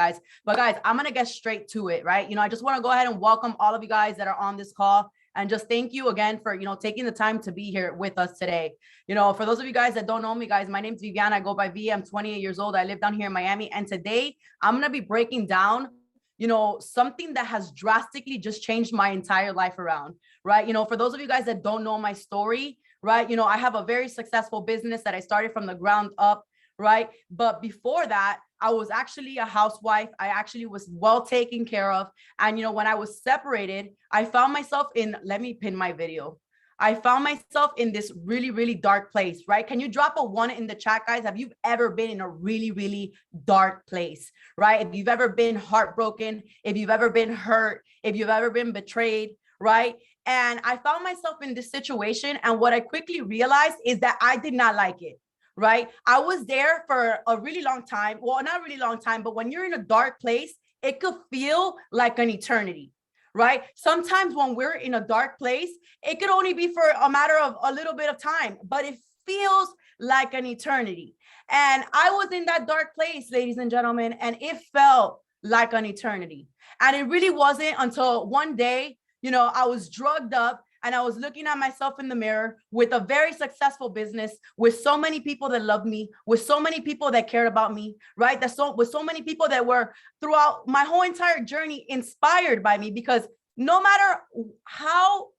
guys. But guys, I'm going to get straight to it, right? I just want to go ahead and welcome all of you guys that are on this call. And just thank you again for, taking the time to be here with us today. For those of you guys that don't know me, guys, my name's Viviana. I go by V. I'm 28 years old. I live down here in Miami. And today I'm going to be breaking down, something that has drastically just changed my entire life around, right? For those of you guys that don't know my story, right? I have a very successful business that I started from the ground up, right? But before that, I was actually a housewife. I actually was well taken care of. And, when I was separated, I found myself let me pin my video. I found myself in this really, really dark place, right? Can you drop a 1 in the chat, guys? Have you ever been in a really, really dark place, right? If you've ever been heartbroken, if you've ever been hurt, if you've ever been betrayed, right? And I found myself in this situation. And what I quickly realized is that I did not like it, right? I was there for a really long time. Well, not really long time, but when you're in a dark place, it could feel like an eternity, right? Sometimes when we're in a dark place, it could only be for a matter of a little bit of time, but it feels like an eternity. And I was in that dark place, ladies and gentlemen, and it felt like an eternity. And it really wasn't until one day, I was drugged up and I was looking at myself in the mirror with a very successful business, with so many people that loved me, with so many people that cared about me, right? With so many people that were throughout my whole entire journey inspired by me, because no matter how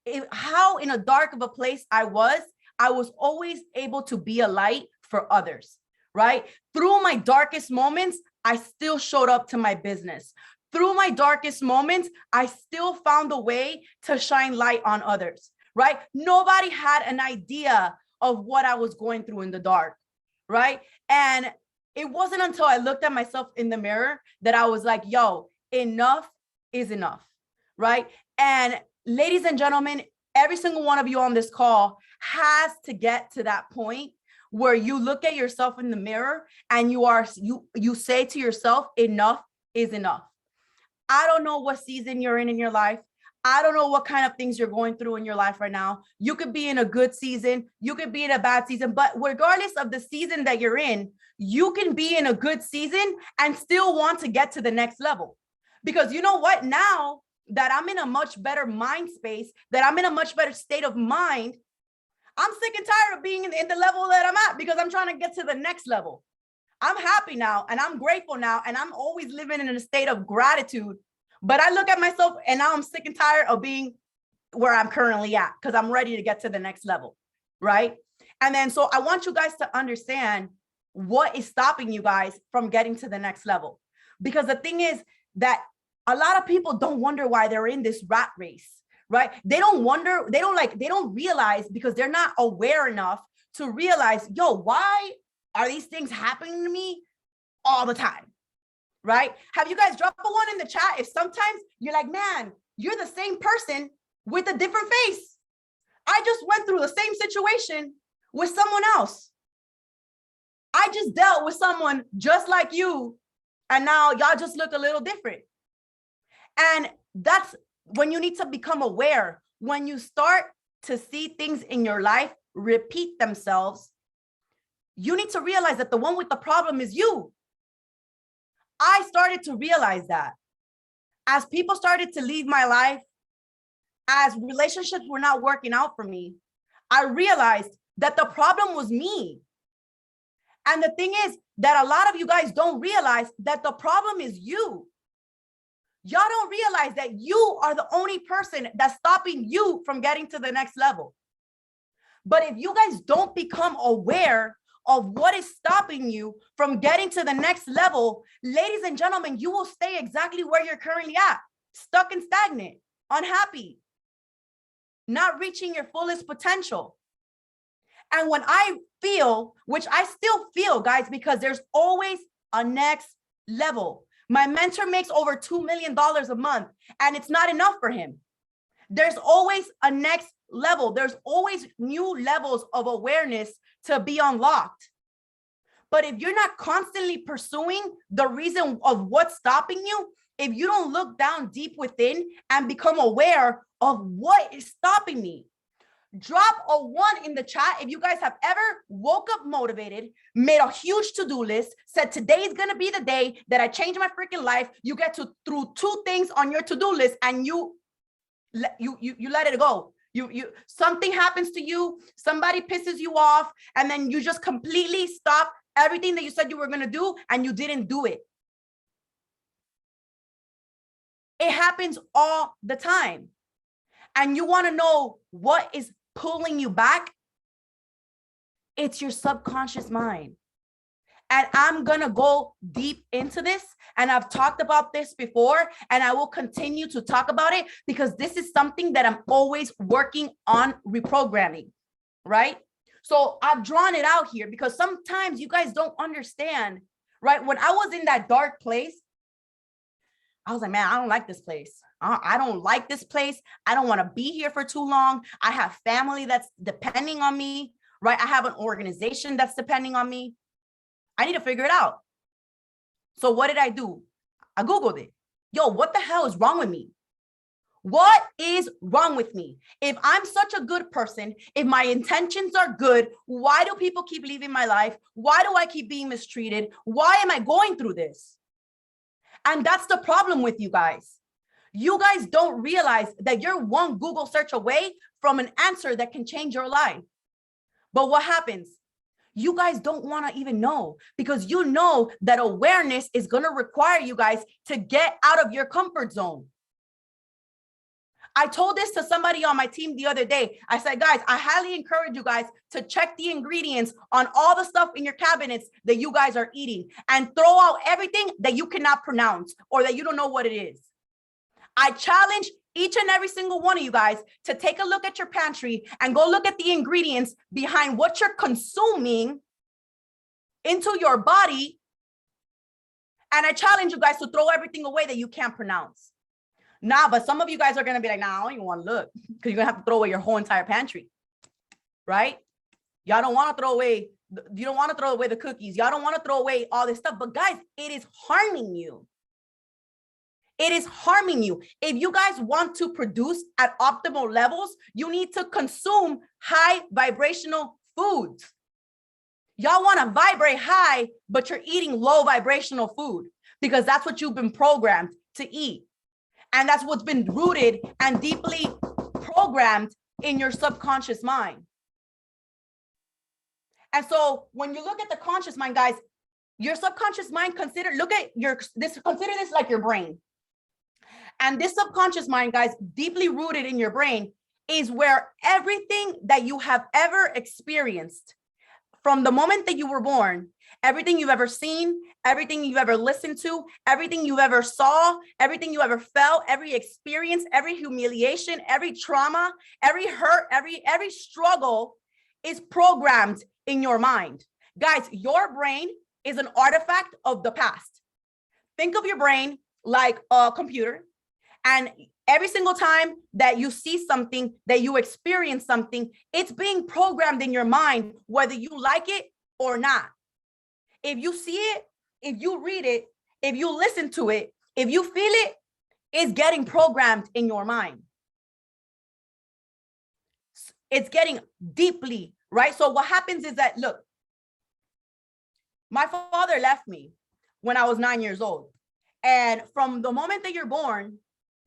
in a dark of a place I was always able to be a light for others, right? Through my darkest moments, I still showed up to my business. Through my darkest moments, I still found a way to shine light on others, right? Nobody had an idea of what I was going through in the dark, right? And it wasn't until I looked at myself in the mirror that I was like, yo, enough is enough, right? And ladies and gentlemen, every single one of you on this call has to get to that point where you look at yourself in the mirror and you say to yourself, enough is enough. I don't know what season you're in your life. I don't know what kind of things you're going through in your life right now. You could be in a good season. You could be in a bad season. But regardless of the season that you're in, you can be in a good season and still want to get to the next level. Because you know what? Now that I'm in a much better mind space, that I'm in a much better state of mind, I'm sick and tired of being in the level that I'm at, because I'm trying to get to the next level. I'm happy now and I'm grateful now, and I'm always living in a state of gratitude. But I look at myself and now I'm sick and tired of being where I'm currently at, because I'm ready to get to the next level, right? And then so I want you guys to understand what is stopping you guys from getting to the next level. Because the thing is that a lot of people don't wonder why they're in this rat race, right? They don't realize, because they're not aware enough to realize, yo, why are these things happening to me all the time, right? Have you guys dropped a 1 in the chat if sometimes you're like, man, you're the same person with a different face? I just went through the same situation with someone else. I just dealt with someone just like you, and now y'all just look a little different. And that's when you need to become aware. When you start to see things in your life repeat themselves, you need to realize that the one with the problem is you. I started to realize that as people started to leave my life, as relationships were not working out for me, I realized that the problem was me. And the thing is that a lot of you guys don't realize that the problem is you. Y'all don't realize that you are the only person that's stopping you from getting to the next level. But if you guys don't become aware of what is stopping you from getting to the next level, ladies and gentlemen, you will stay exactly where you're currently at, stuck and stagnant, unhappy, not reaching your fullest potential. And when I feel, which I still feel, guys, because there's always a next level. My mentor makes over $2 million a month, and it's not enough for him. There's always a next level. There's always new levels of awareness to be unlocked. But if you're not constantly pursuing the reason of what's stopping you, if you don't look down deep within and become aware of what is stopping me, Drop a 1 in the chat if you guys have ever woke up motivated, made a huge to-do list, said today is going to be the day that I change my freaking life. You get to through 2 things on your to-do list and you let it go. Something happens to you, somebody pisses you off, and then you just completely stop everything that you said you were going to do and you didn't do it. It happens all the time. And you want to know what is pulling you back? It's your subconscious mind. And I'm going to go deep into this. And I've talked about this before, and I will continue to talk about it because this is something that I'm always working on reprogramming, right? So I've drawn it out here because sometimes you guys don't understand, right? When I was in that dark place, I was like, man, I don't like this place. I don't like this place. I don't want to be here for too long. I have family that's depending on me, right? I have an organization that's depending on me. I need to figure it out. So what did I do? I Googled it. Yo, what the hell is wrong with me? What is wrong with me? If I'm such a good person, if my intentions are good, why do people keep leaving my life? Why do I keep being mistreated? Why am I going through this? And that's the problem with you guys. You guys don't realize that you're one Google search away from an answer that can change your life. But what happens? You guys don't want to even know because you know that awareness is going to require you guys to get out of your comfort zone. I told this to somebody on my team the other day. I said, guys, I highly encourage you guys to check the ingredients on all the stuff in your cabinets that you guys are eating and throw out everything that you cannot pronounce or that you don't know what it is. I challenge each and every single one of you guys to take a look at your pantry and go look at the ingredients behind what you're consuming into your body. And I challenge you guys to throw everything away that you can't pronounce. Nah, but some of you guys are going to be like, nah, I don't even want to look because you're going to have to throw away your whole entire pantry, right? Y'all don't want to throw away, you don't want to throw away the cookies. Y'all don't want to throw away all this stuff. But guys, it is harming you. It is harming you. If you guys want to produce at optimal levels, you need to consume high vibrational foods. Y'all want to vibrate high, but you're eating low vibrational food because that's what you've been programmed to eat. And that's what's been rooted and deeply programmed in your subconscious mind. And so when you look at the conscious mind, guys, your subconscious mind, consider this like your brain. And this subconscious mind, guys, deeply rooted in your brain is where everything that you have ever experienced from the moment that you were born, everything you've ever seen, everything you've ever listened to, everything you ever saw, everything you ever felt, every experience, every humiliation, every trauma, every hurt, every struggle is programmed in your mind. Guys, your brain is an artifact of the past. Think of your brain like a computer. And every single time that you see something, that you experience something, it's being programmed in your mind, whether you like it or not. If you see it, if you read it, if you listen to it, if you feel it, it's getting programmed in your mind. It's getting deeply, right? So what happens is that, look, my father left me when I was 9 years old. And from the moment that you're born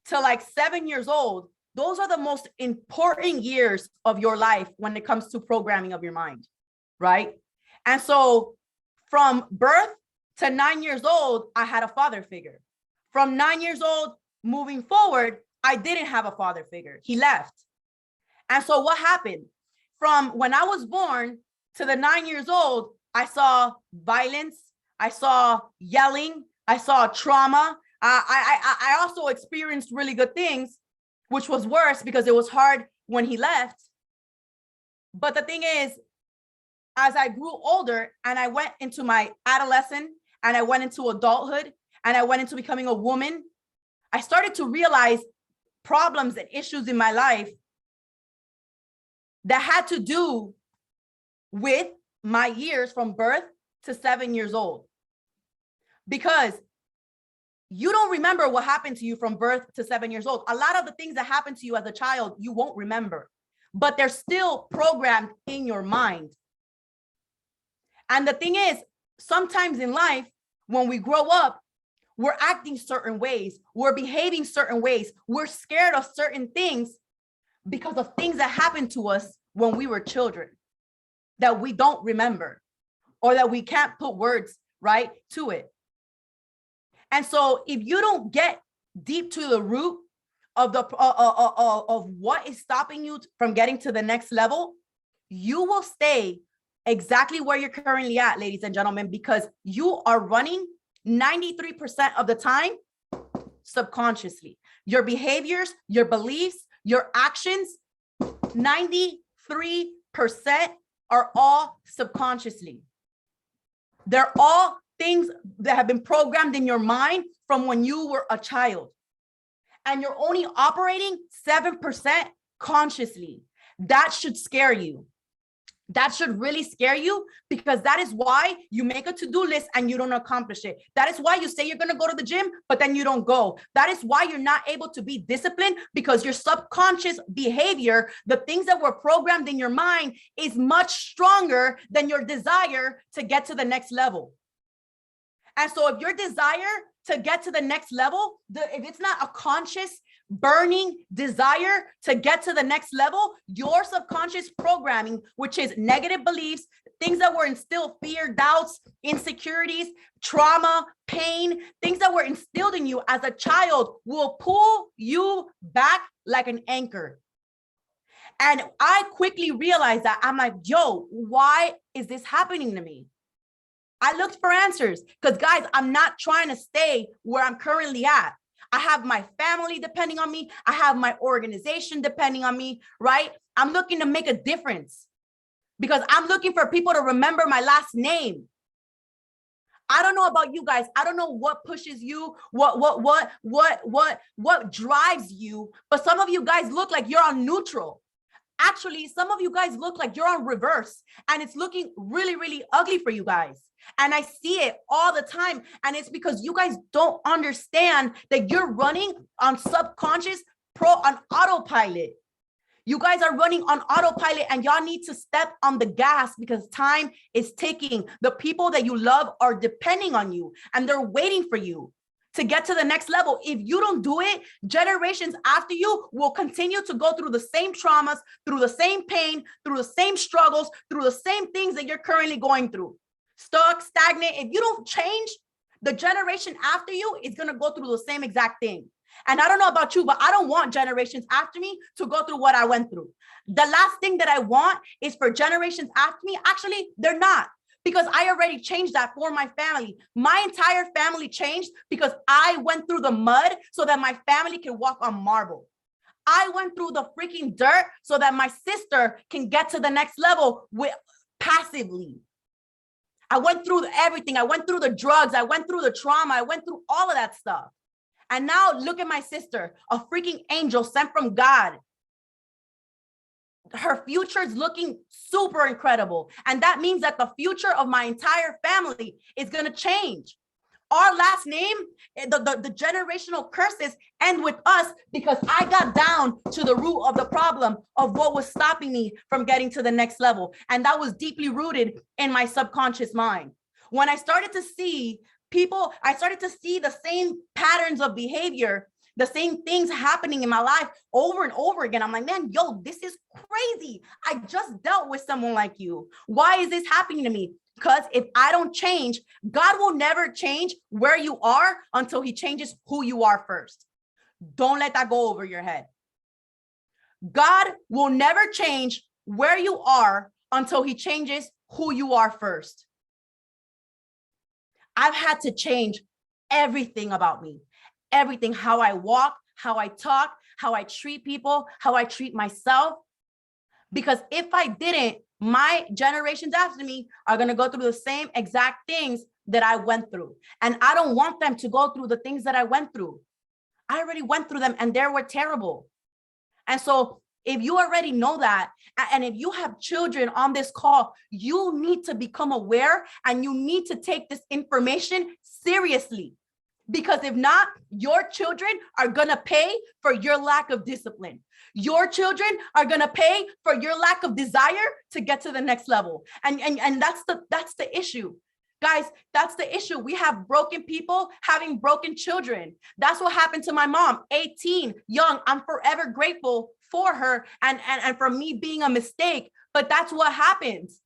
to like 7 years old, those are the most important years of your life when it comes to programming of your mind, right? And so from birth to 9 years old, I had a father figure. From 9 years old, moving forward, I didn't have a father figure. He left. And so what happened? From when I was born to the 9 years old, I saw violence. I saw yelling. I saw trauma. I also experienced really good things, which was worse because it was hard when he left. But the thing is, as I grew older and I went into my adolescence and I went into adulthood and I went into becoming a woman, I started to realize problems and issues in my life that had to do with my years from birth to 7 years old. Because you don't remember what happened to you from birth to 7 years old. A lot of the things that happened to you as a child, you won't remember. but they're still programmed in your mind. And the thing is, sometimes in life, when we grow up, we're acting certain ways, we're behaving certain ways, we're scared of certain things because of things that happened to us when we were children that we don't remember or that we can't put words right to it. And so if you don't get deep to the root of the of what is stopping you from getting to the next level, you will stay exactly where you're currently at, ladies and gentlemen, because you are running 93% of the time subconsciously. Your behaviors, your beliefs, your actions, 93% are all subconsciously. They're all things that have been programmed in your mind from when you were a child. And you're only operating 7% consciously. That should scare you. That should really scare you, because that is why you make a to-do list and you don't accomplish it. That is why you say you're going to go to the gym, but then you don't go. That is why you're not able to be disciplined, because your subconscious behavior, the things that were programmed in your mind, is much stronger than your desire to get to the next level. And so if your desire to get to the next level, if it's not a conscious burning desire to get to the next level, your subconscious programming, which is negative beliefs, things that were instilled, fear, doubts, insecurities, trauma, pain, things that were instilled in you as a child, will pull you back like an anchor. And I quickly realized that. I'm like, yo, why is this happening to me? I looked for answers, because guys, I'm not trying to stay where I'm currently at. I have my family depending on me. I have my organization depending on me, right? I'm looking to make a difference, because I'm looking for people to remember my last name. I don't know about you guys. I don't know what pushes you, what drives you, but some of you guys look like you're on neutral. Actually, some of you guys look like you're on reverse, and it's looking really, really ugly for you guys. And I see it all the time. And it's because you guys don't understand that you're running on subconscious on autopilot. You guys are running on autopilot, and y'all need to step on the gas, because time is ticking. The people that you love are depending on you, and they're waiting for you to get to the next level. If you don't do it, generations after you will continue to go through the same traumas, through the same pain, through the same struggles, through the same things that you're currently going through. Stuck, stagnant. If you don't change, the generation after you is going to go through the same exact thing. And I don't know about you, but I don't want generations after me to go through what I went through. The last thing that I want is for generations after me. Actually, they're not, because I already changed that for my family. My entire family changed because I went through the mud so that my family can walk on marble. I went through the freaking dirt so that my sister can get to the next level passively. I went through everything. I went through the drugs. I went through the trauma. I went through all of that stuff. And now look at my sister, a freaking angel sent from God. Her future is looking super incredible. And that means that the future of my entire family is going to change. Our last name, the generational curses end with us, because I got down to the root of the problem of what was stopping me from getting to the next level. And that was deeply rooted in my subconscious mind. When I started to see people, I started to see the same patterns of behavior, the same things happening in my life over and over again. I'm like, man, yo, this is crazy. I just dealt with someone like you. Why is this happening to me? Because if I don't change, God will never change where you are until he changes who you are first. Don't let that go over your head. God will never change where you are until he changes who you are first. I've had to change everything about me, everything, how I walk, how I talk, how I treat people, how I treat myself. Because if I didn't, my generations after me are going to go through the same exact things that I went through. And I don't want them to go through the things that I went through. I already went through them, and they were terrible. And so if you already know that, and if you have children on this call, you need to become aware, and you need to take this information seriously. Because if not, your children are going to pay for your lack of discipline. Your children are going to pay for your lack of desire to get to the next level. And that's the issue. Guys, that's the issue. We have broken people having broken children. That's what happened to my mom, 18, young. I'm forever grateful for her and for me being a mistake, but that's what happens.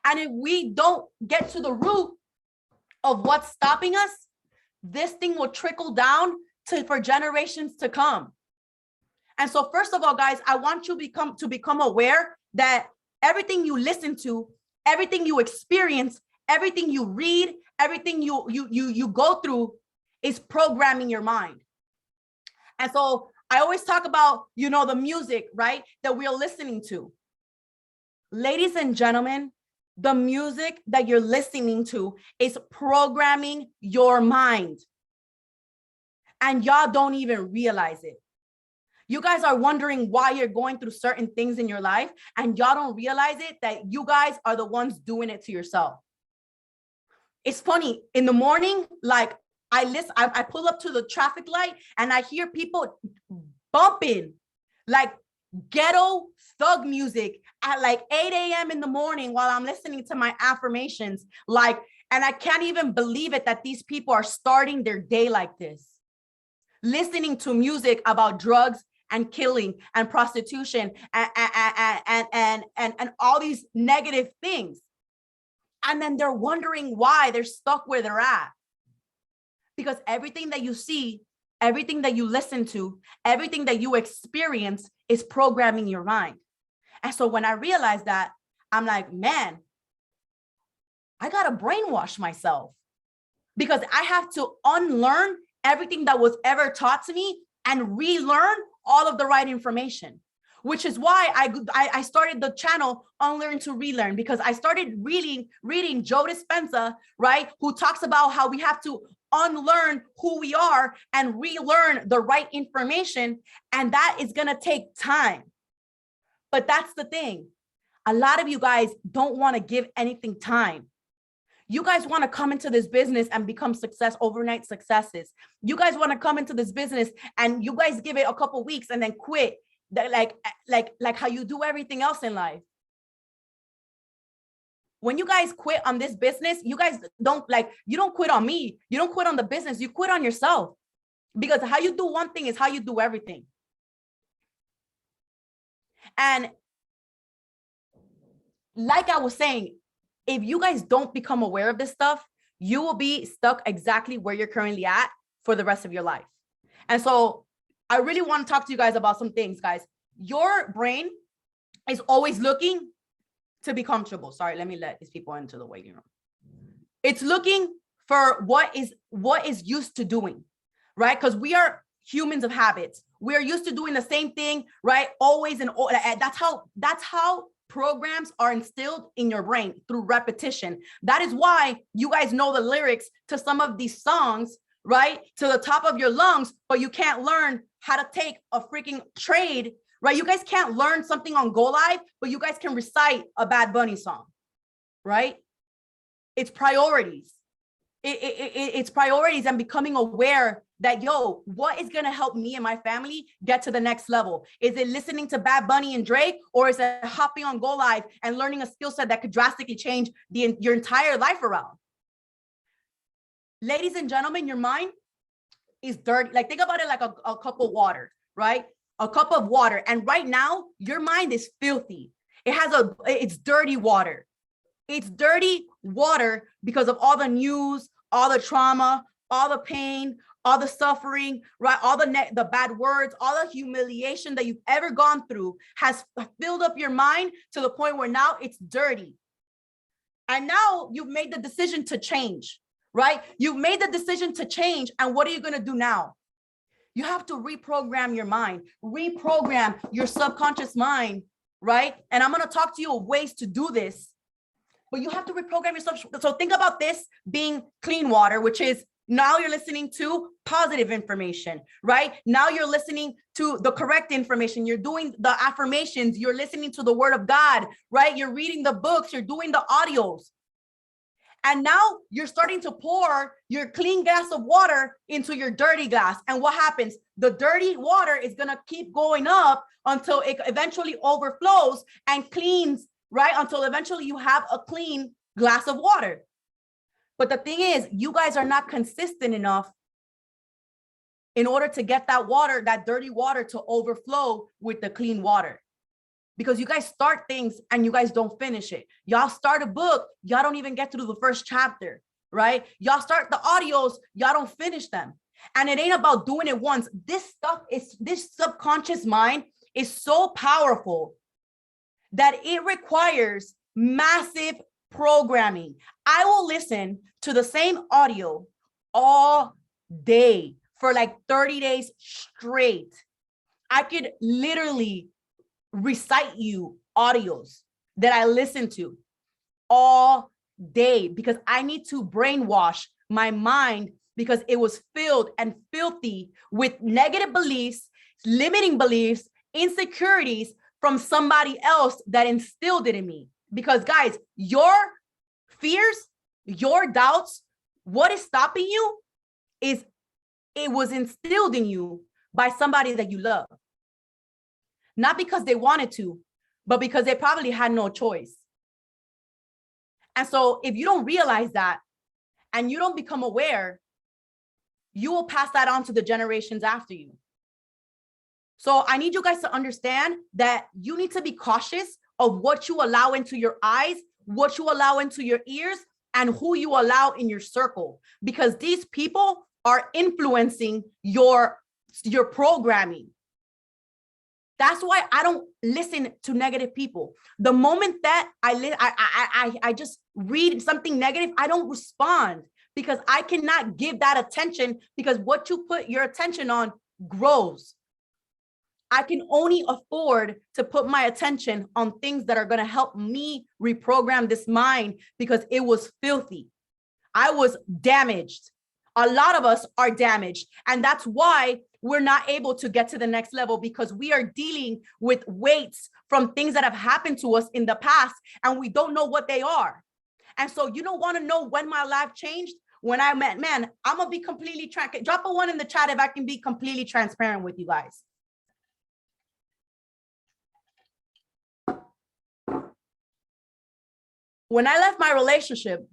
And if we don't get to the root of what's stopping us, this thing will trickle down for generations to come. And so first of all, guys, I want you to become aware that everything you listen to, everything you experience, everything you read, everything you go through is programming your mind. And so I always talk about, the music, right, that we're listening to. Ladies and gentlemen, the music that you're listening to is programming your mind. And y'all don't even realize it. You guys are wondering why you're going through certain things in your life, and y'all don't realize it, that you guys are the ones doing it to yourself. It's funny, in the morning, like I pull up to the traffic light and I hear people bumping like ghetto thug music at like 8 a.m. in the morning while I'm listening to my affirmations. And I can't even believe it that these people are starting their day like this, listening to music about drugs and killing and prostitution and all these negative things. And then they're wondering why they're stuck where they're at. Because everything that you see, everything that you listen to, everything that you experience is programming your mind. And so when I realized that, I'm like, man, I got to brainwash myself, because I have to unlearn everything that was ever taught to me and relearn all of the right information, which is why I started the channel Unlearn to Relearn, because I started reading Joe Dispenza, right, who talks about how we have to unlearn who we are and relearn the right information. And that is going to take time. But that's the thing. A lot of you guys don't want to give anything time. You guys want to come into this business and become overnight successes. You guys want to come into this business and you guys give it a couple weeks and then quit, like how you do everything else in life. When you guys quit on this business, you guys you don't quit on me. You don't quit on the business. You quit on yourself, because how you do one thing is how you do everything. And like I was saying, if you guys don't become aware of this stuff, you will be stuck exactly where you're currently at for the rest of your life. And so I really want to talk to you guys about some things, guys. Your brain is always looking to be comfortable. Sorry, let me let these people into the waiting room. It's looking for what is used to doing, right? Because we are humans of habits. We are used to doing the same thing, right? Always and that's how programs are instilled in your brain, through repetition. That is why you guys know the lyrics to some of these songs, right, to the top of your lungs, but you can't learn how to take a freaking trade, right? You guys can't learn something on Go Live, but you guys can recite a Bad Bunny song, right? It's priorities. It's priorities and becoming aware that, yo, what is going to help me and my family get to the next level? Is it listening to Bad Bunny and Drake, or is it hopping on Go Live and learning a skill set that could drastically change your entire life around? Ladies and gentlemen, your mind is dirty. Like, think about it like a cup of water, right? A cup of water. And right now, your mind is filthy. It's dirty water. It's dirty water because of all the news, all the trauma, all the pain, all the suffering, right? All the bad words, all the humiliation that you've ever gone through has filled up your mind to the point where now it's dirty. And now you've made the decision to change, right? You've made the decision to change. And what are you going to do now? You have to reprogram your mind, reprogram your subconscious mind, right? And I'm going to talk to you of ways to do this, but you have to reprogram yourself. So think about this being clean water, which is now you're listening to positive information, right? Now you're listening to the correct information. You're doing the affirmations. You're listening to the word of God, right? You're reading the books. You're doing the audios. And now you're starting to pour your clean glass of water into your dirty glass. And what happens? The dirty water is going to keep going up until it eventually overflows and cleans, right? Until eventually you have a clean glass of water. But the thing is, you guys are not consistent enough in order to get that water, that dirty water, to overflow with the clean water. Because you guys start things and you guys don't finish it. Y'all start a book, y'all don't even get through the first chapter, right? Y'all start the audios, y'all don't finish them. And it ain't about doing it once. This subconscious mind is so powerful that it requires massive programming. I will listen to the same audio all day for like 30 days straight. I could literally recite you audios that I listen to all day because I need to brainwash my mind because it was filled and filthy with negative beliefs, limiting beliefs, insecurities from somebody else that instilled it in me. Because guys, your fears, your doubts, what is stopping you is it was instilled in you by somebody that you love. Not because they wanted to, but because they probably had no choice. And so if you don't realize that and you don't become aware, you will pass that on to the generations after you. So I need you guys to understand that you need to be cautious of what you allow into your eyes, what you allow into your ears, and who you allow in your circle, because these people are influencing your programming. That's why I don't listen to negative people. The moment that I just read something negative, I don't respond because I cannot give that attention, because what you put your attention on grows. I can only afford to put my attention on things that are going to help me reprogram this mind because it was filthy. I was damaged. A lot of us are damaged. And that's why we're not able to get to the next level, because we are dealing with weights from things that have happened to us in the past and we don't know what they are. And so you don't want to know when my life changed. When I met, man, I'm going to be completely drop a 1 in the chat if I can be completely transparent with you guys. When I left my relationship,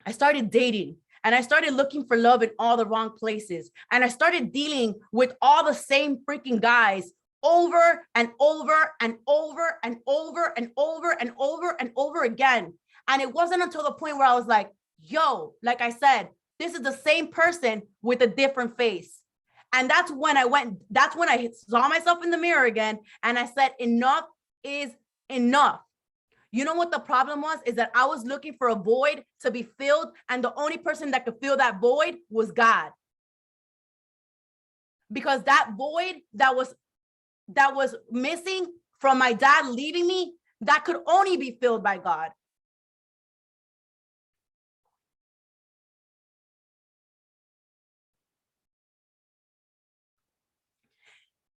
I started dating and I started looking for love in all the wrong places. And I started dealing with all the same freaking guys over and over and over and over and over and over and over again. And it wasn't until the point where I was like, yo, like I said, this is the same person with a different face. And that's when I saw myself in the mirror again. And I said, enough is enough. You know what the problem was? Is that I was looking for a void to be filled, and the only person that could fill that void was God. Because that void that was missing from my dad leaving me, that could only be filled by God.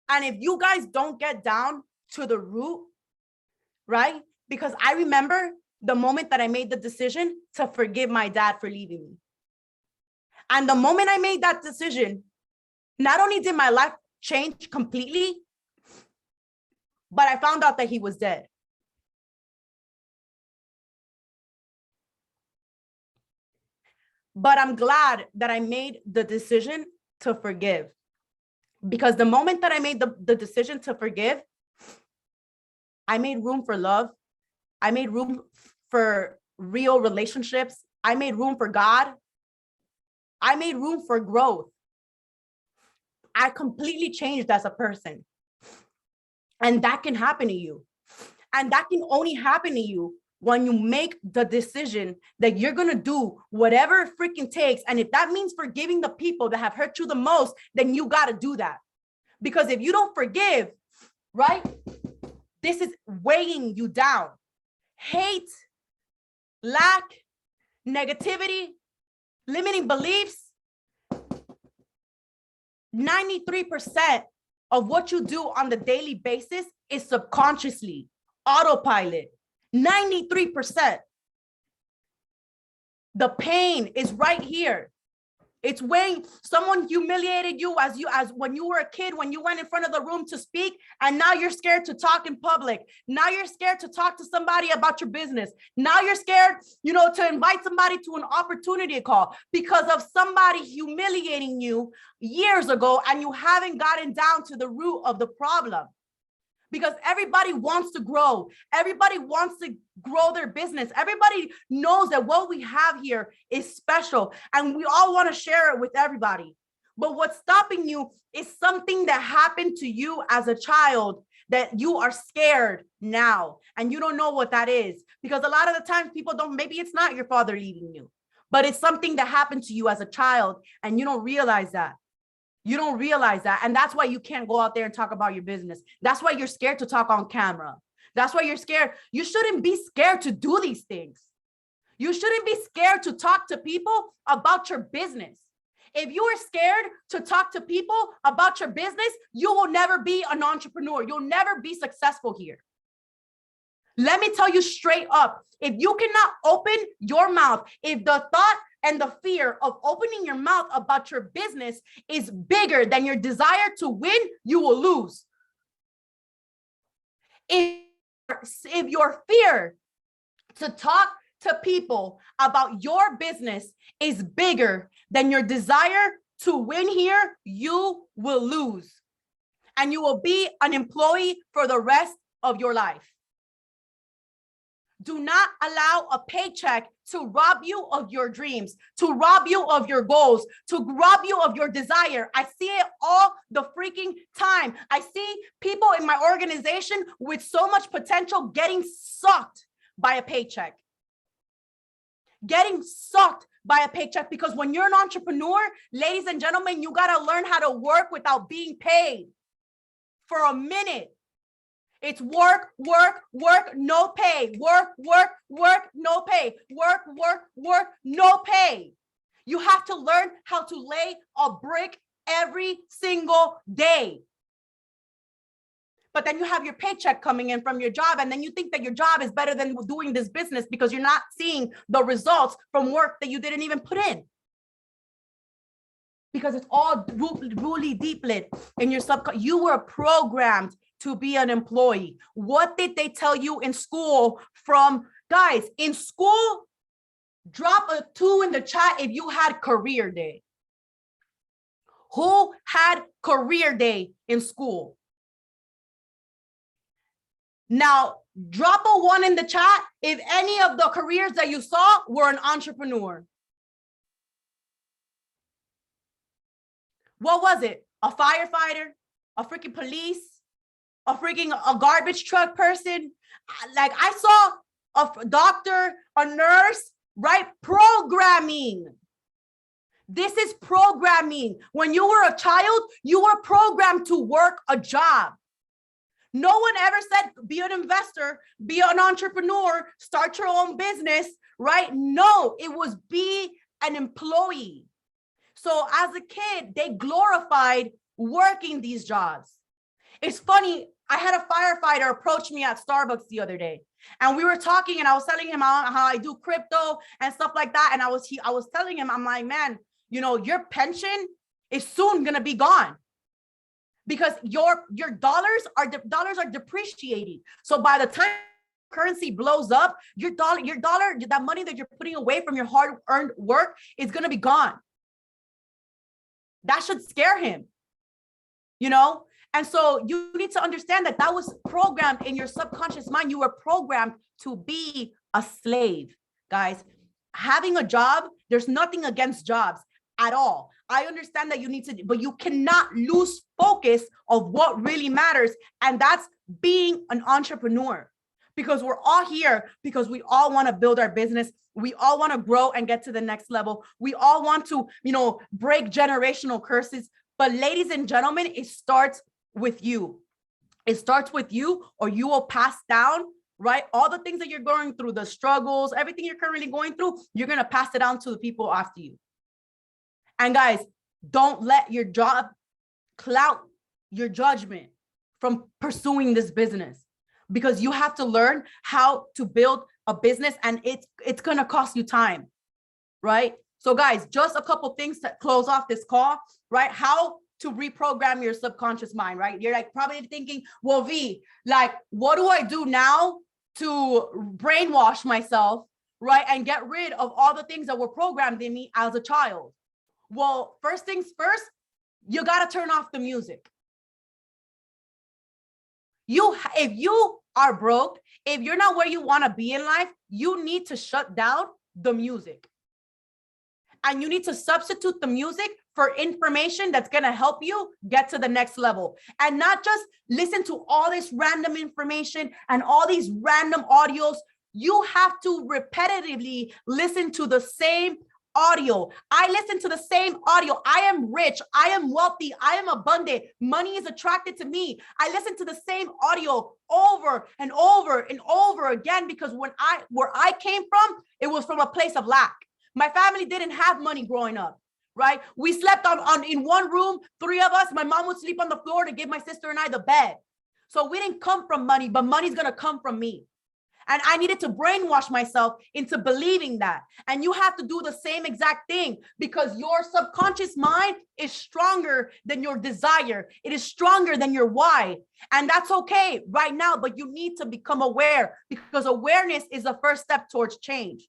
And if you guys don't get down to the root, right? Because I remember the moment that I made the decision to forgive my dad for leaving me. And the moment I made that decision, not only did my life change completely, but I found out that he was dead. But I'm glad that I made the decision to forgive. Because the moment that I made the decision to forgive, I made room for love. I made room for real relationships. I made room for God. I made room for growth. I completely changed as a person. And that can happen to you. And that can only happen to you when you make the decision that you're going to do whatever it freaking takes. And if that means forgiving the people that have hurt you the most, then you got to do that. Because if you don't forgive, right, this is weighing you down. Hate, lack, negativity, limiting beliefs. 93% of what you do on the daily basis is subconsciously, autopilot. 93%. The pain is right here. It's when someone humiliated you as when you were a kid, when you went in front of the room to speak, and now you're scared to talk in public. Now you're scared to talk to somebody about your business. Now you're scared, to invite somebody to an opportunity call because of somebody humiliating you years ago, and you haven't gotten down to the root of the problem. Because everybody wants to grow. Everybody wants to grow their business. Everybody knows that what we have here is special, and we all want to share it with everybody. But what's stopping you is something that happened to you as a child that you are scared now, and you don't know what that is. Because a lot of the times people don't, maybe it's not your father leaving you, but it's something that happened to you as a child, and you don't realize that. You don't realize that. And that's why you can't go out there and talk about your business. That's why you're scared to talk on camera. That's why you're scared. You shouldn't be scared to do these things. You shouldn't be scared to talk to people about your business. If you are scared to talk to people about your business, you will never be an entrepreneur. You'll never be successful here. Let me tell you straight up, if you cannot open your mouth, if the thought and the fear of opening your mouth about your business is bigger than your desire to win, you will lose. If your fear to talk to people about your business is bigger than your desire to win here, you will lose. And you will be an employee for the rest of your life. Do not allow a paycheck to rob you of your dreams, to rob you of your goals, to rob you of your desire. I see it all the freaking time. I see people in my organization with so much potential getting sucked by a paycheck. Getting sucked by a paycheck, because when you're an entrepreneur, ladies and gentlemen, you got to learn how to work without being paid for a minute. It's work, work, work, no pay. Work, work, work, no pay. Work, work, work, no pay. You have to learn how to lay a brick every single day. But then you have your paycheck coming in from your job, and then you think that your job is better than doing this business because you're not seeing the results from work that you didn't even put in. Because it's all really deeply in your subconscious. You were programmed to be an employee. What did they tell you in school guys, in school, drop a 2 in the chat if you had career day. Who had career day in school? Now, drop a 1 in the chat if any of the careers that you saw were an entrepreneur. What was it? A firefighter? A freaking police? A garbage truck person? Like, I saw a doctor, a nurse, right? Programming. This is programming. When you were a child, you were programmed to work a job. No one ever said, be an investor, be an entrepreneur, start your own business, right? No, it was be an employee. So as a kid, they glorified working these jobs. It's funny, I had a firefighter approach me at Starbucks the other day, and we were talking, and I was telling him how I do crypto and stuff like that. And I was telling him, I'm like, man, your pension is soon going to be gone, because your dollars are depreciating. So by the time currency blows up, your dollar, that money that you're putting away from your hard-earned work is going to be gone. That should scare him, And so you need to understand that was programmed in your subconscious mind. You were programmed to be a slave, guys. Having a job, there's nothing against jobs at all. I understand that you need to, but you cannot lose focus of what really matters. And that's being an entrepreneur, because we're all here because we all want to build our business. We all want to grow and get to the next level. We all want to, break generational curses. But ladies and gentlemen, it starts with you. It starts with you, or you will pass down, right? All the things that you're going through, the struggles, everything you're currently going through, you're going to pass it on to the people after you. And guys, don't let your job cloud your judgment from pursuing this business, because you have to learn how to build a business, and it's going to cost you time. right? So guys, just a couple things to close off this call, right? How to reprogram your subconscious mind, right? You're like probably thinking, well, V, like, what do I do now to brainwash myself, right? And get rid of all the things that were programmed in me as a child. Well, first things first, you got to turn off the music. If you are broke, if you're not where you want to be in life, you need to shut down the music. And you need to substitute the music for information that's going to help you get to the next level. And not just listen to all this random information and all these random audios. You have to repetitively listen to the same audio. I listen to the same audio. I am rich. I am wealthy. I am abundant. Money is attracted to me. I listen to the same audio over and over and over again, because where I came from, it was from a place of lack. My family didn't have money growing up, right? We slept in one room, 3 of us. My mom would sleep on the floor to give my sister and I the bed. So we didn't come from money, but money's going to come from me. And I needed to brainwash myself into believing that. And you have to do the same exact thing, because your subconscious mind is stronger than your desire. It is stronger than your why. And that's okay right now, but you need to become aware, because awareness is the first step towards change.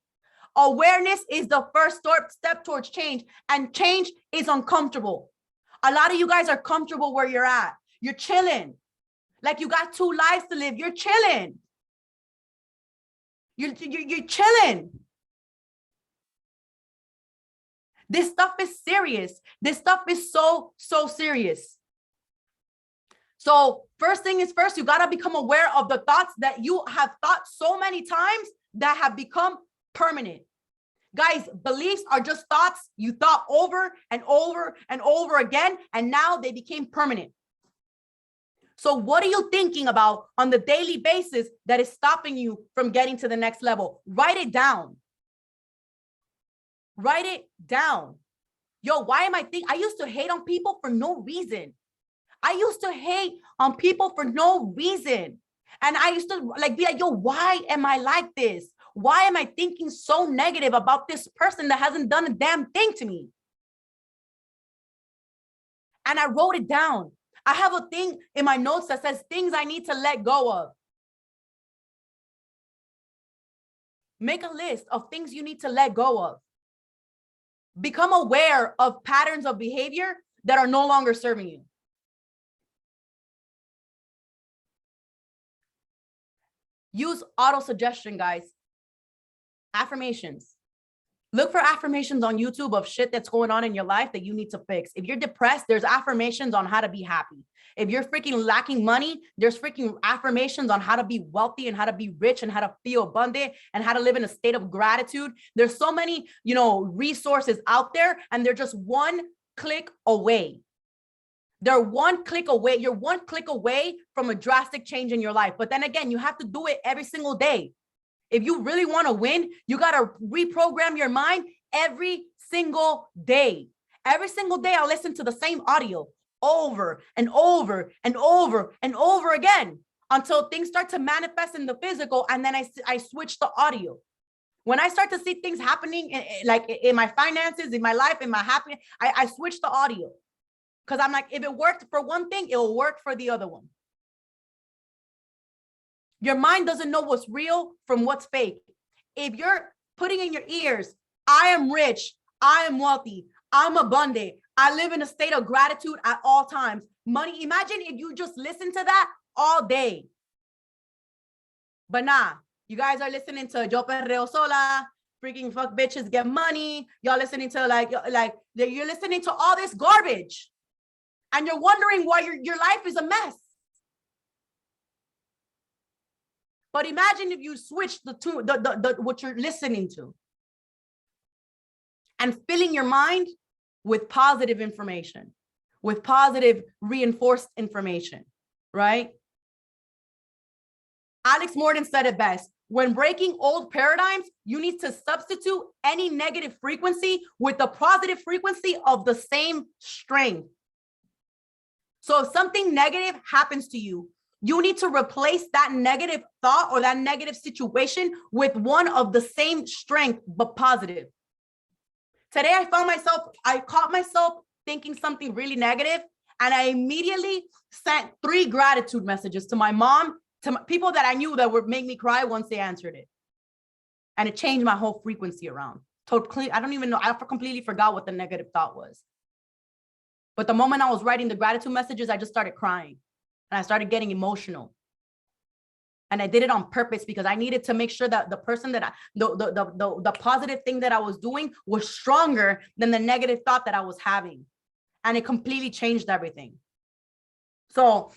Awareness is the first step towards change, and change is uncomfortable. A lot of you guys are comfortable where you're at. You're chilling. Like you got 2 lives to live. You're chilling. You're chilling. This stuff is serious. This stuff is so serious. So first thing is first, you got to become aware of the thoughts that you have thought so many times that have become permanent. Guys, beliefs are just thoughts you thought over and over and over again, and now they became permanent. So what are you thinking about on the daily basis that is stopping you from getting to the next level? Write it down. Write it down. Yo, why am I thinking? I used to hate on people for no reason. I used to hate on people for no reason. And I used to be like, yo, why am I like this? Why am I thinking so negative about this person that hasn't done a damn thing to me? And I wrote it down. I have a thing in my notes that says things I need to let go of. Make a list of things you need to let go of. Become aware of patterns of behavior that are no longer serving you. Use auto-suggestion, guys. Affirmations. Look for affirmations on YouTube of shit that's going on in your life that you need to fix. If you're depressed, there's affirmations on how to be happy. If you're freaking lacking money, there's freaking affirmations on how to be wealthy and how to be rich and how to feel abundant and how to live in a state of gratitude. There's so many, resources out there, and they're just one click away. They're one click away. You're one click away from a drastic change in your life. But then again, you have to do it every single day. If you really want to win, you got to reprogram your mind every single day. Every single day, I'll listen to the same audio over and over and over and over again until things start to manifest in the physical. And then I switch the audio. When I start to see things happening in my finances, in my life, in my happiness, I switch the audio. Because I'm like, if it worked for one thing, it will work for the other one. Your mind doesn't know what's real from what's fake. If you're putting in your ears, I am rich, I am wealthy, I'm abundant, I live in a state of gratitude at all times. Money, imagine if you just listen to that all day. But nah, you guys are listening to Yo Perreo Sola, freaking fuck bitches get money. Y'all listening to you're listening to all this garbage. And you're wondering why your life is a mess. But imagine if you switch what you're listening to and filling your mind with positive information, with positive reinforced information, right? Alex Morgan said it best. When breaking old paradigms, you need to substitute any negative frequency with the positive frequency of the same strength. So if something negative happens to you, you need to replace that negative thought or that negative situation with one of the same strength, but positive. Today I caught myself thinking something really negative, and I immediately sent 3 gratitude messages to my mom, to people that I knew that would make me cry once they answered it. And it changed my whole frequency around. Totally, I don't even know, I completely forgot what the negative thought was. But the moment I was writing the gratitude messages, I just started crying and I started getting emotional. And I did it on purpose because I needed to make sure that the person that the positive thing that I was doing was stronger than the negative thought that I was having. And it completely changed everything. So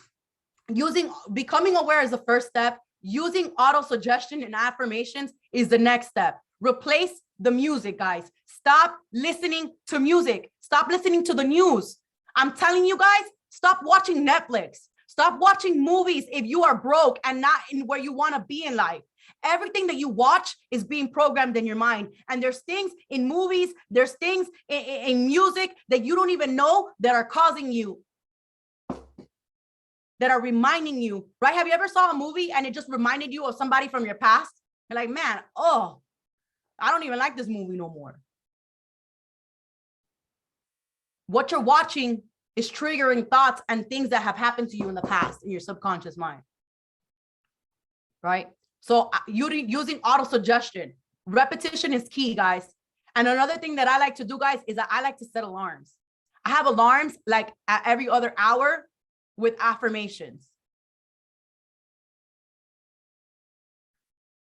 becoming aware is the first step. Using auto suggestion and affirmations is the next step. Replace the music, guys. Stop listening to music. Stop listening to the news. I'm telling you guys, stop watching Netflix. Stop watching movies if you are broke and not in where you want to be in life. Everything that you watch is being programmed in your mind. And there's things in movies, there's things in music that you don't even know that are causing you, that are reminding you, right? Have you ever saw a movie and it just reminded you of somebody from your past? You're like, man, oh, I don't even like this movie no more. What you're watching is triggering thoughts and things that have happened to you in the past in your subconscious mind, right? So using auto suggestion, repetition is key, guys. And another thing that I like to do, guys, is that I like to set alarms. I have alarms like at every other hour with affirmations.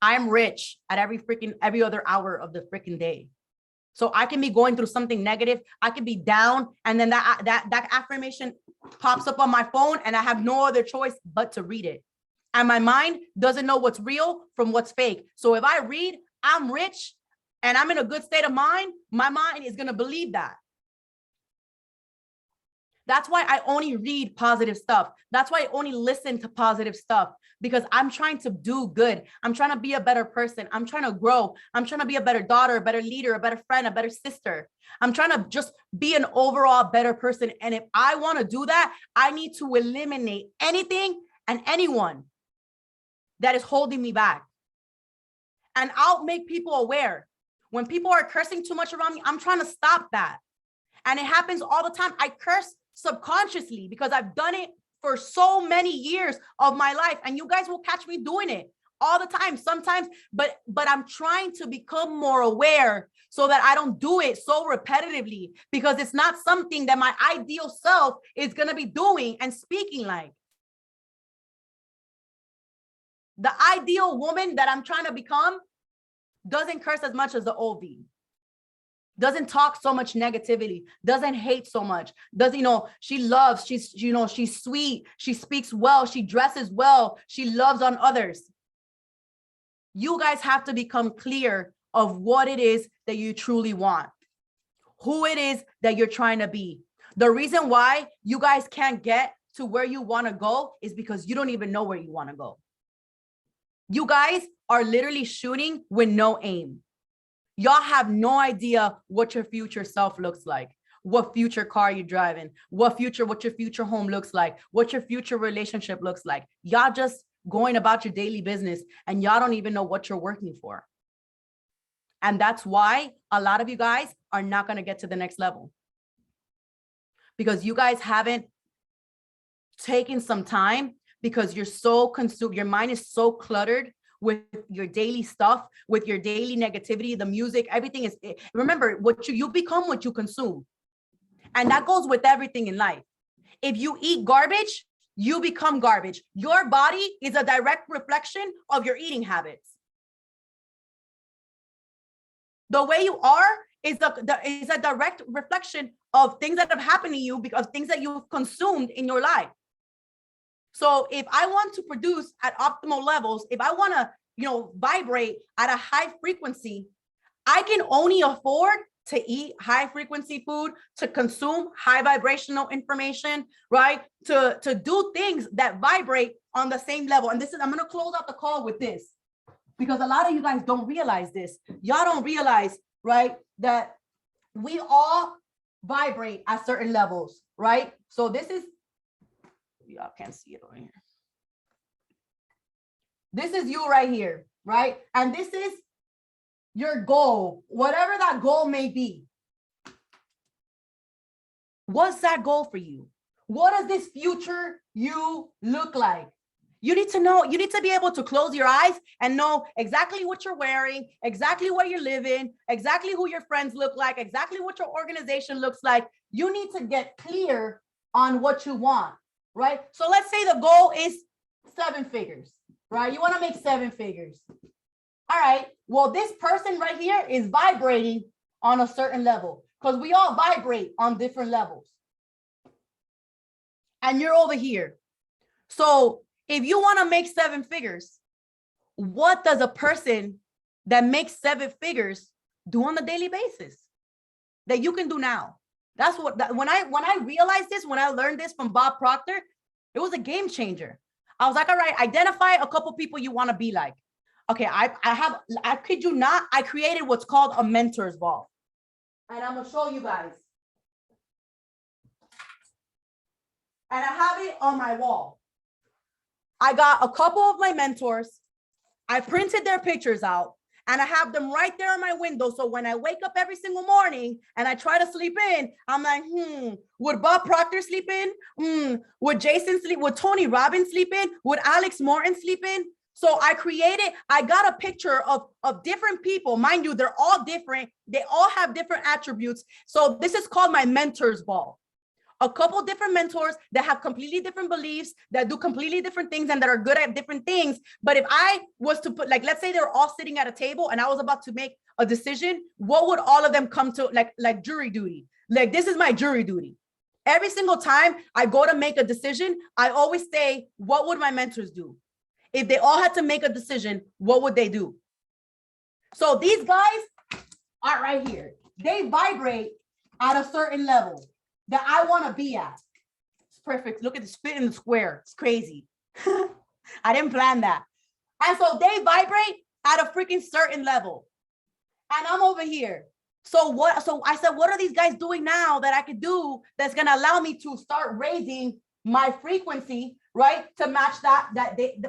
I'm rich at every other hour of the freaking day. So I can be going through something negative. I can be down, and then that affirmation pops up on my phone, and I have no other choice but to read it. And my mind doesn't know what's real from what's fake. So if I read, I'm rich, and I'm in a good state of mind, my mind is going to believe that. That's why I only read positive stuff. That's why I only listen to positive stuff, because I'm trying to do good. I'm trying to be a better person. I'm trying to grow. I'm trying to be a better daughter, a better leader, a better friend, a better sister. I'm trying to just be an overall better person. And if I want to do that, I need to eliminate anything and anyone that is holding me back. And I'll make people aware. When people are cursing too much around me, I'm trying to stop that. And it happens all the time. I curse subconsciously because I've done it for so many years of my life, and you guys will catch me doing it all the time sometimes, but I'm trying to become more aware so that I don't do it so repetitively, because it's not something that my ideal self is going to be doing and speaking like. The ideal woman that I'm trying to become doesn't curse as much as the old V. Doesn't talk so much negativity, doesn't hate so much, doesn't, she loves, she's sweet, she speaks well, she dresses well, she loves on others. You guys have to become clear of what it is that you truly want, who it is that you're trying to be. The reason why you guys can't get to where you want to go is because you don't even know where you want to go. You guys are literally shooting with no aim. Y'all have no idea what your future self looks like, what future car you're driving, what your future home looks like, what your future relationship looks like. Y'all just going about your daily business, and y'all don't even know what you're working for. And that's why a lot of you guys are not going to get to the next level, because you guys haven't taken some time, because you're so consumed. Your mind is so cluttered with your daily stuff, with your daily negativity, the music, everything is, remember, what you become what you consume. And that goes with everything in life. If you eat garbage, you become garbage. Your body is a direct reflection of your eating habits. The way you are is a direct reflection of things that have happened to you, because things that you've consumed in your life. So if I want to produce at optimal levels, if I want to, vibrate at a high frequency, I can only afford to eat high frequency food, to consume high vibrational information, right? To do things that vibrate on the same level. And I'm going to close out the call with this, because a lot of you guys don't realize this. Y'all don't realize, right, that we all vibrate at certain levels, right? So this is, y'all can't see it over here. This is you right here, right? And this is your goal, whatever that goal may be. What's that goal for you? What does this future you look like? You need to know, you need to be able to close your eyes and know exactly what you're wearing, exactly where you're living, exactly who your friends look like, exactly what your organization looks like. You need to get clear on what you want, right? So let's say the goal is 7 figures, right? You want to make 7 figures. All right. Well, this person right here is vibrating on a certain level because we all vibrate on different levels. And you're over here. So if you want to make 7 figures, what does a person that makes 7 figures do on a daily basis that you can do now? That's what, when I realized this, when I learned this from Bob Proctor, it was a game changer. I was like, all right, identify a couple people you want to be like. Okay, I kid you not, I created what's called a mentor's ball. And I'm gonna show you guys. And I have it on my wall. I got a couple of my mentors. I printed their pictures out and I have them right there on my window. So when I wake up every single morning and I try to sleep in, I'm like, would Bob Proctor sleep in? Would Jason sleep? Would Tony Robbins sleep in? Would Alex Morton sleep in? So I got a picture of different people. Mind you, they're all different. They all have different attributes. So this is called my mentor's ball. A couple different mentors that have completely different beliefs, that do completely different things and that are good at different things. But if I was to put, like, let's say they're all sitting at a table and I was about to make a decision, what would all of them come to, like jury duty? Like, this is my jury duty. Every single time I go to make a decision, I always say, what would my mentors do? If they all had to make a decision, what would they do? So these guys are right here. They vibrate at a certain level that I want to be at. It's perfect. Look at this fit in the square. It's crazy. I didn't plan that. And so they vibrate at a freaking certain level. And I'm over here. So I said, what are these guys doing now that I could do that's going to allow me to start raising my frequency, right? To match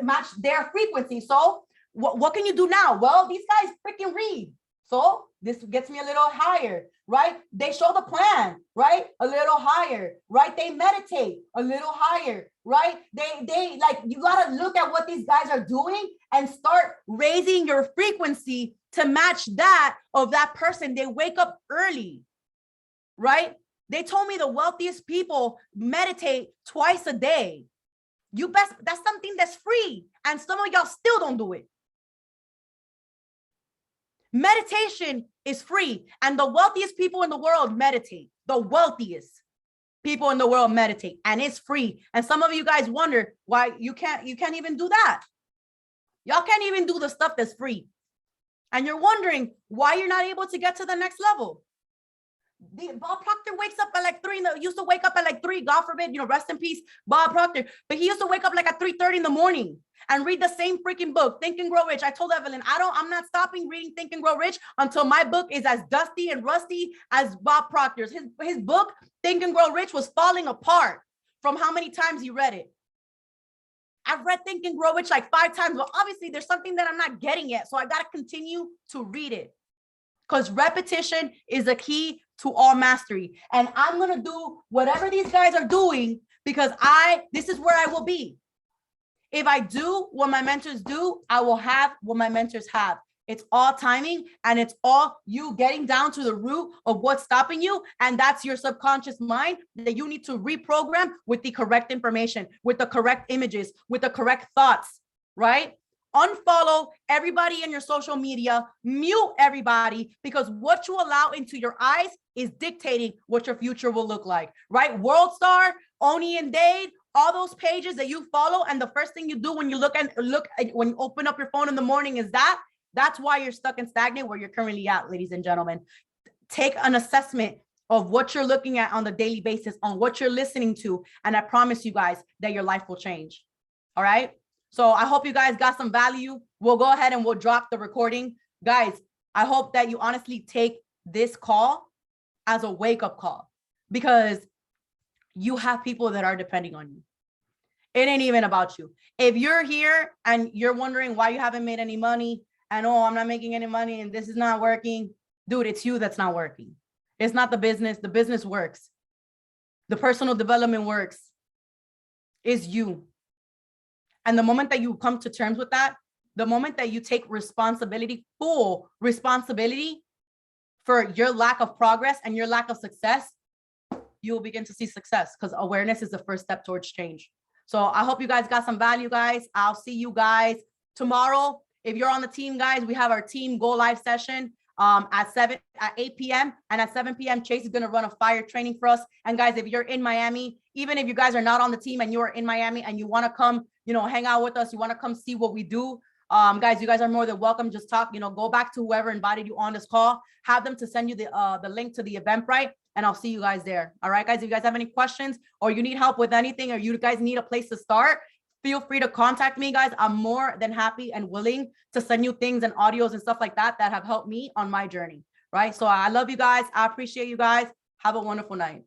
match their frequency. So what can you do now? Well, these guys freaking read. So this gets me a little higher, right? They show the plan, right? A little higher, right? They meditate a little higher, right? They like, you got to look at what these guys are doing and start raising your frequency to match that of that person. They wake up early, right? They told me the wealthiest people meditate twice a day. That's something that's free. And some of y'all still don't do it. Meditation is free. And the wealthiest people in the world meditate. The wealthiest people in the world meditate, and it's free. And some of you guys wonder why you can't even do that. Y'all can't even do the stuff that's free. And you're wondering why you're not able to get to the next level. Bob Proctor wakes up at like 3, used to wake up at like 3, God forbid, rest in peace, Bob Proctor. But he used to wake up like at 3:30 in the morning and read the same freaking book, Think and Grow Rich. I told Evelyn, I'm not stopping reading Think and Grow Rich until my book is as dusty and rusty as Bob Proctor's. His book, Think and Grow Rich, was falling apart from how many times he read it. I've read Think and Grow Rich like 5 times, but obviously there's something that I'm not getting yet. So I got to continue to read it, because repetition is a key to all mastery. And I'm going to do whatever these guys are doing because this is where I will be. If I do what my mentors do, I will have what my mentors have. It's all timing, and it's all you getting down to the root of what's stopping you. And that's your subconscious mind that you need to reprogram with the correct information, with the correct images, with the correct thoughts, right? Unfollow everybody in your social media, mute everybody, because what you allow into your eyes is dictating what your future will look like, right? World Star, Oni and Dade, all those pages that you follow, and the first thing you do when you when you open up your phone in the morning is that's why you're stuck and stagnant where you're currently at, ladies and gentlemen. Take an assessment of what you're looking at on the daily basis, on what you're listening to, and I promise you guys that your life will change. All right. So I hope you guys got some value. We'll go ahead and we'll drop the recording. Guys, I hope that you honestly take this call as a wake-up call, because you have people that are depending on you. It ain't even about you. If you're here and you're wondering why you haven't made any money and, oh, I'm not making any money and this is not working, dude, it's you that's not working. It's not the business. The business works. the personal development works is you. And the moment that you come to terms with that, the moment that you take responsibility, full responsibility for your lack of progress and your lack of success, you will begin to see success, because awareness is the first step towards change. So I hope you guys got some value, guys. I'll see you guys tomorrow. If you're on the team, guys, we have our team go live session at 8 p.m. and at 7 p.m. Chase is going to run a fire training for us. And guys, if you're in Miami, even if you guys are not on the team and you're in Miami and you want to come, hang out with us, you want to come see what we do, guys, you guys are more than welcome. Just talk, go back to whoever invited you on this call, have them to send you the link to the Eventbrite, and I'll see you guys there. All right, guys, if you guys have any questions or you need help with anything, or you guys need a place to start, feel free to contact me, guys. I'm more than happy and willing to send you things and audios and stuff like that have helped me on my journey, right? So I love you guys. I appreciate you guys. Have a wonderful night.